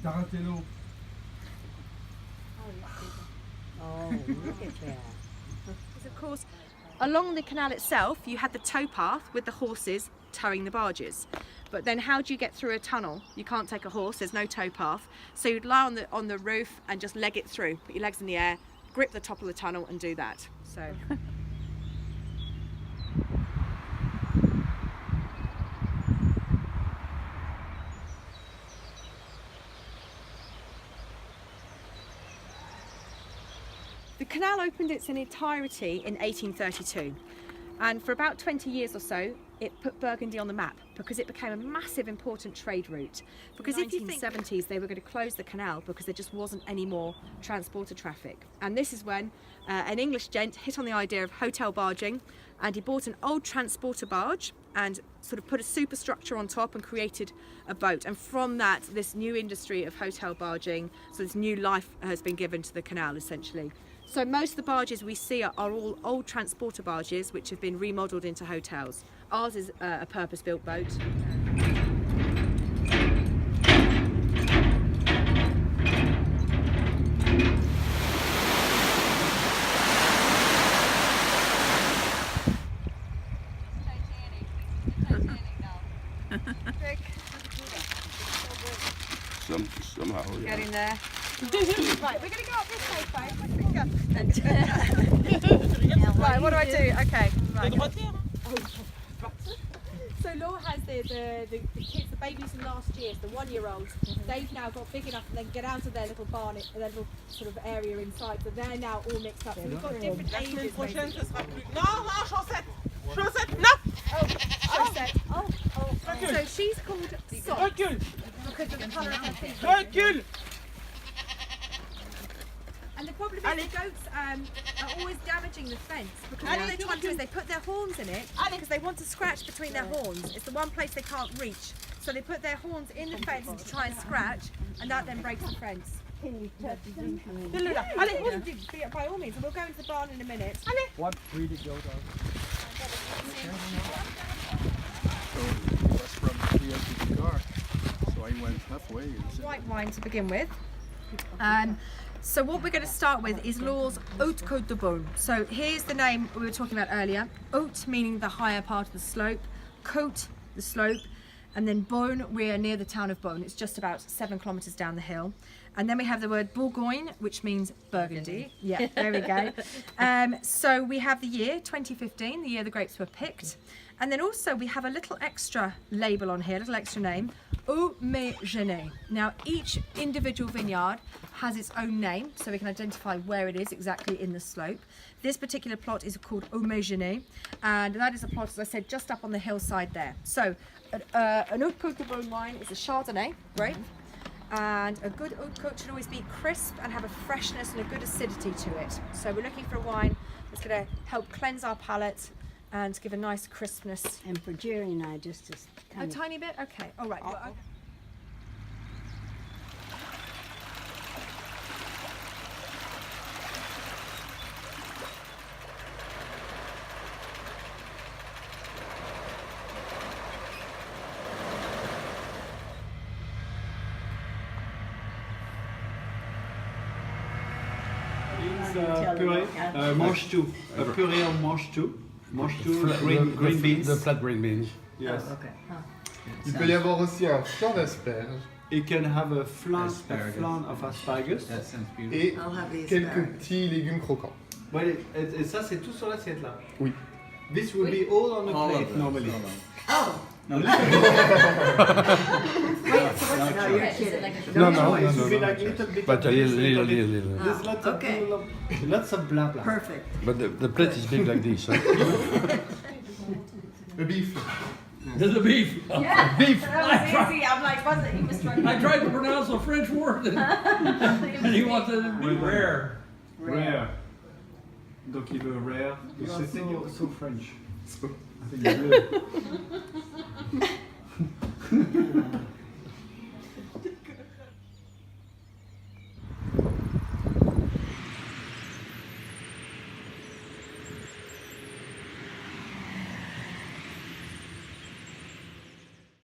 T'as raté l'eau. Oh, look at that. Of course, along the canal itself, you had the towpath with the horses towing the barges. But then how do you get through a tunnel? You can't take a horse, there's no towpath. So you'd lie on the roof and just leg it through. Put your legs in the air, grip the top of the tunnel and do that. So. The canal opened its entirety in 1832, and for about 20 years or so it put Burgundy on the map because it became a massive important trade route. Because in the 1970s they were going to close the canal because there just wasn't any more transporter traffic, and this is when an English gent hit on the idea of hotel barging, and he bought an old transporter barge and sort of put a superstructure on top and created a boat, and from that this new industry of hotel barging, so this new life has been given to the canal essentially. So most of the barges we see are all old transporter barges which have been remodelled into hotels. Ours is a purpose-built boat. Somehow, yeah. Get in there. Right, we're going to go up this way, folks. Right, what do I do? Okay. Right. So Laura has the kids, the babies from last year, the 1-year-olds. They've now got big enough and they can get out of their little barn, their little sort of area inside. So they're now all mixed up. So we've got different ages. So she's called Socks because of the colour of her feet. And the problem is the goats are always damaging the fence because what they try to do is they put their horns in it because they want to scratch between their horns. It's the one place they can't reach. So they put their horns in the fence to try and scratch, and that then breaks the fence. By all means, and we'll go into the barn in a minute. What breed of goat are That's from the empty car. So I went halfway. White wine to begin with. So what we're going to start with is Laura's Haute Côte de Beaune. So here's the name we were talking about earlier. Haute meaning the higher part of the slope, Côte the slope, and then Beaune, we're near the town of Beaune. It's just about 7 kilometres down the hill. And then we have the word Bourgogne, which means Burgundy. Yeah, there we go. So we have the year 2015, the year the grapes were picked. And then also we have a little extra label on here, a little extra name, Haut-Mais-Genêt. Now each individual vineyard has its own name, so we can identify where it is exactly in the slope. This particular plot is called Haut-Mais-Genêt, and that is a plot, as I said, just up on the hillside there. So an Haute Côte de Beaune wine is a Chardonnay grape, and a good Haute Côte should always be crisp and have a freshness and a good acidity to it. So we're looking for a wine that's going to help cleanse our palate and give a nice crispness. And for Jerry and I, just to kind A tiny bit? Okay, all right. Well, okay. purée, mange tout. Purée on mange tout. Mange tout, green beans. The flat green beans. Yes. Oh, okay. Huh. Il peut y avoir aussi un flan d'asperges It can have a flan of asparagus. That sounds beautiful. et I'll have the quelques asparagus. petits légumes croquants. Ouais, et ça c'est tout sur l'assiette là. Oui. This will be all on the plate normally. Oh! No, Wait, so what's no, you're kidding. No, it should be like no. little bit. But a little. There's lots of Okay. lots of blah blah. Perfect. But the plate is big like this. Huh? Le beef. There's a beef. Yeah, Beef. that was easy. I'm like, wasn't he was struggling. I tried to pronounce a French word and he wanted it to be rare. Rare. Donc il veut rare. You are So French. So- I think you will.